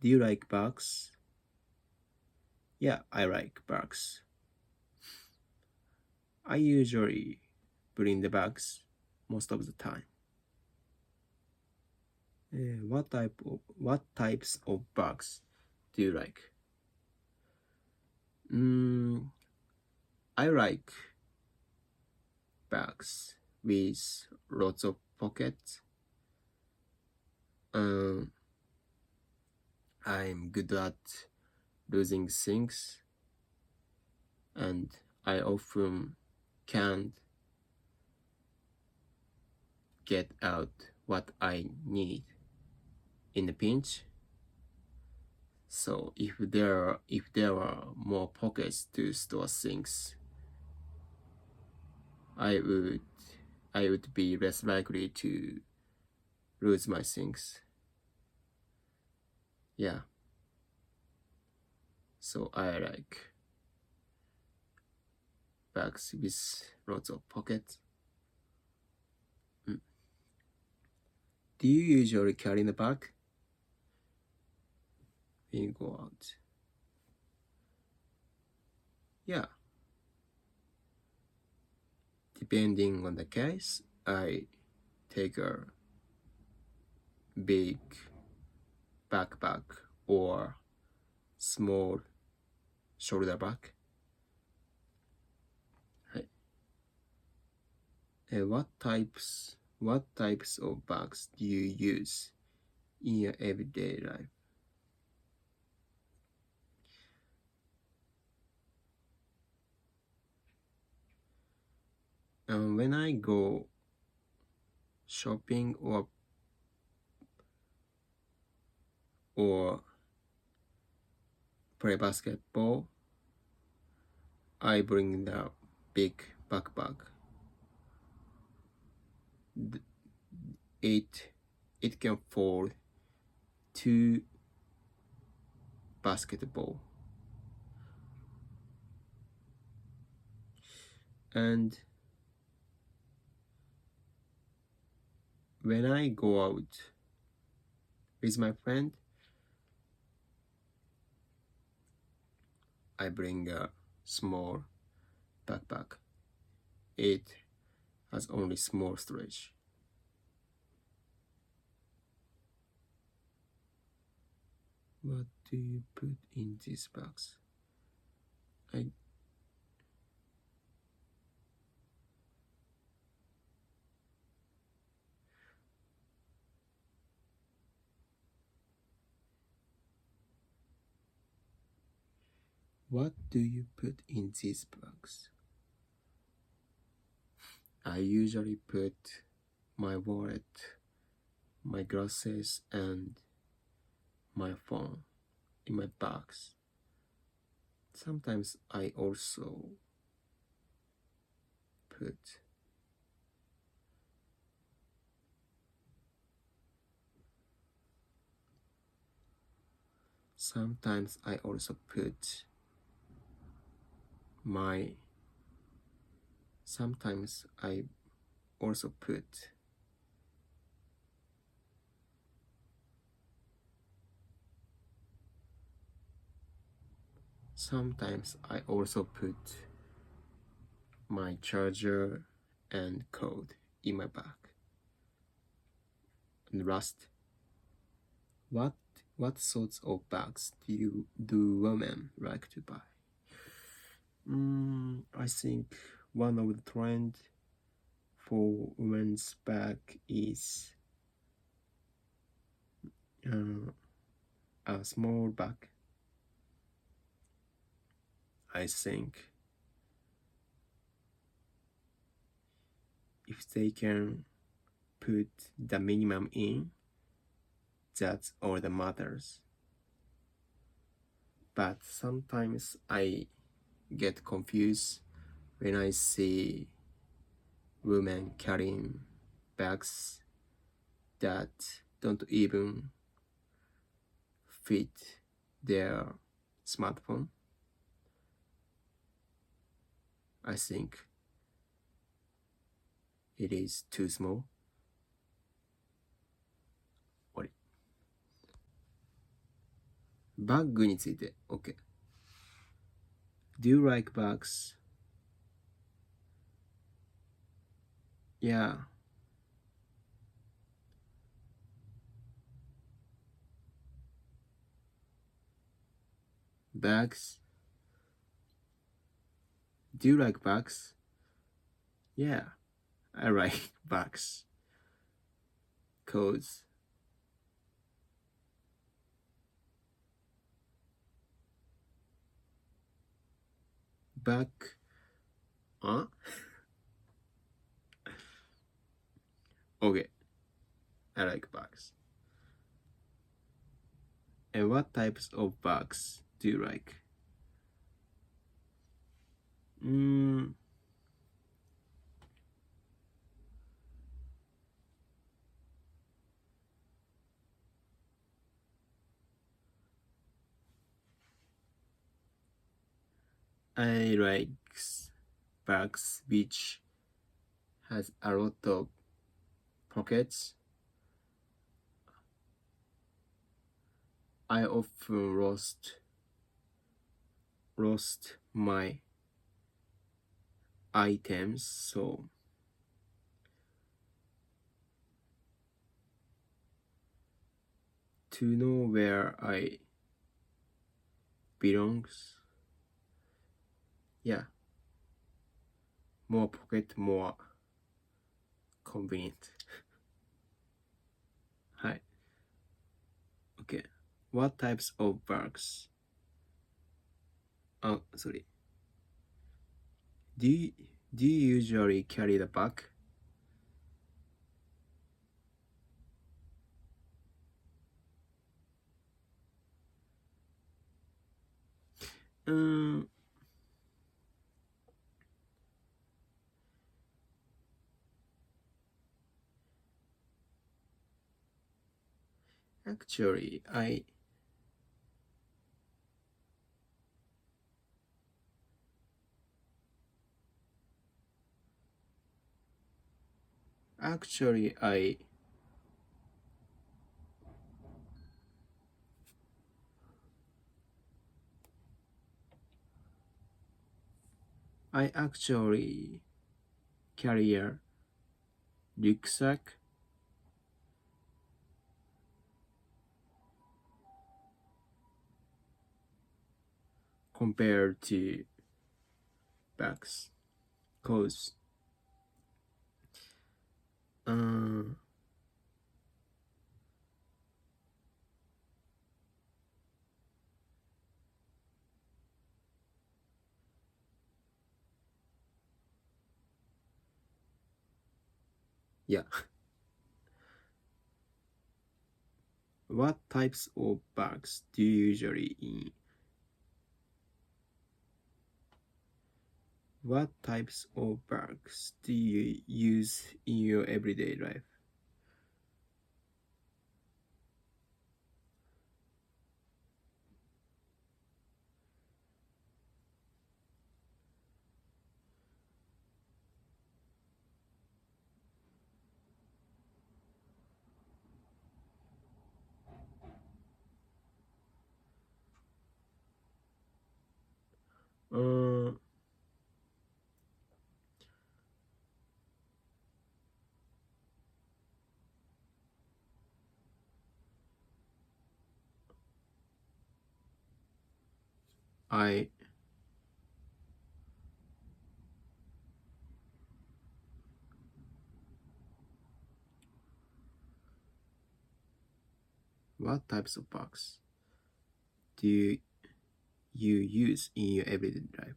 Do you like bags? Yeah, I like bags. I usually bring the bags most of the time. What types of bags do you like? Mm, I like bags with lots of pockets. Um, I'm good at losing things, and I often can't get out what I need in a pinch. So if there are more pockets to store things, I would I would be less likely to lose my things. Yeah. So I like bags with lots of pockets. Mm. Do you usually carry the bag when you go out? Yeah. Depending on the case, I take a big backpack or small shoulder bag. What types of bags do you use in your everyday life? When I go shopping or play basketball, I bring the big backpack. It can hold 2 basketball. And when I go out with my friend, I bring a small backpack. It has only small storage. What do you put in these bags? I What do you put in these bags? I usually put my wallet, my glasses, and my phone in my bags. Sometimes I also put sometimes I also put my sometimes I also put sometimes I also put my charger and code in my bag. And last, what what sorts of bags do women like to buy? I think one of the trend for women's bag is a small bag. I think if they can put the minimum in, that's all that matters. But sometimes I get confused when I see women carrying bags that don't even fit their smartphone. I think it is too small. What バッグについて。OK。Do you like bags? Yeah. Bags? Do you like bags? Yeah, I like bags. Cause bag, huh? Okay, I like bags. And what types of bags do you like? I like bags which has a lot of pockets. I often lost my items, so to know where I belongs, yeah, more pocket, more convenient. はい。Okay. What types of bags? Oh, sorry. Do you, do you usually carry the bag? Actually, actually I actually carry a rucksack compared to bags. Cause yeah. What types of bags do you usually in? What types of bags do you use in your everyday life? I What types of bags do you use in your everyday life?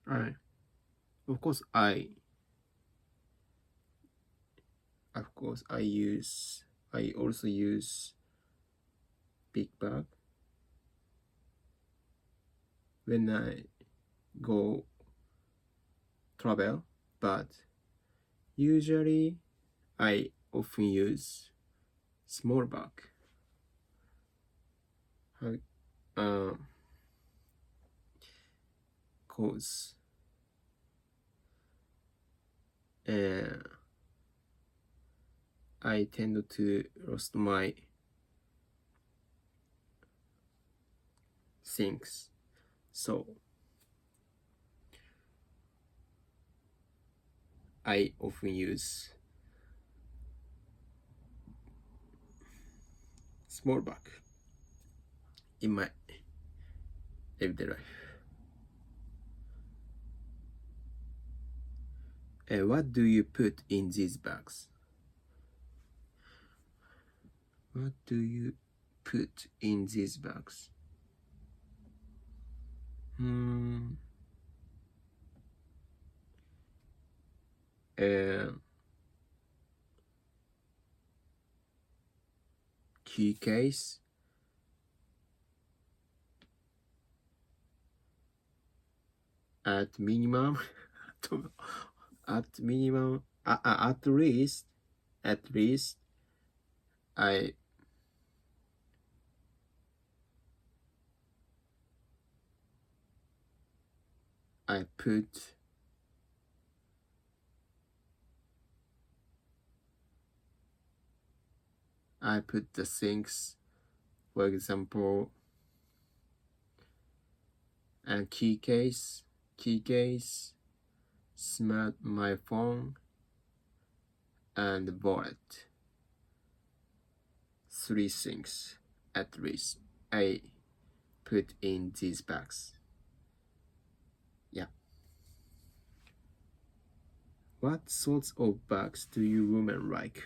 Alright. Of course I also use big bag when I go travel, but usually I often use small bag. Cause I tend to lost my things. So I often use small bag in my everyday life. What do you put in these bags? What do you put in these bags? Key case, at minimum, at least, I put the things, for example, and key case, my phone, and wallet. 3 things at least I put in these bags. Yeah. What sorts of bags do you women like?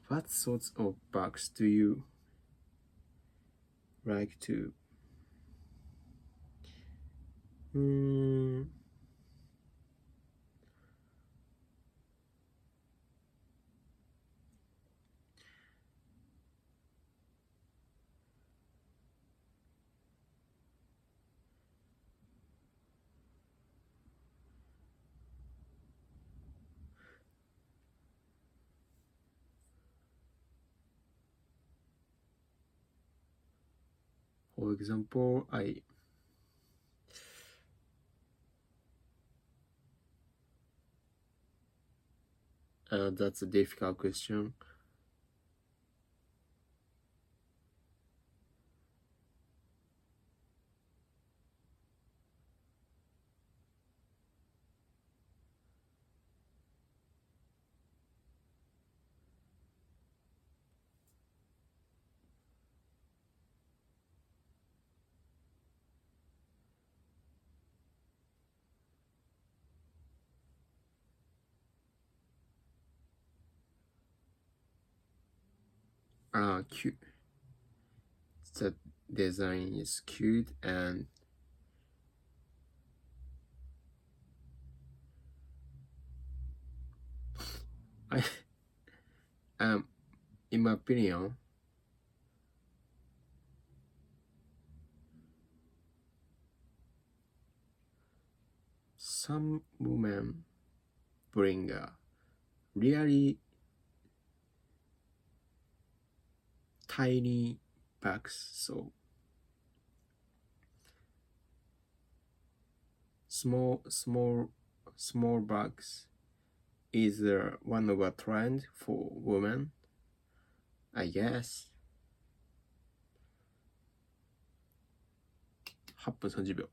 What sorts of bags do you like to? For example, that's a difficult question. Cute. The design is cute, and in my opinion, some women bring really tiny bags, so small bags is one of a trend for women, I guess. 8分30秒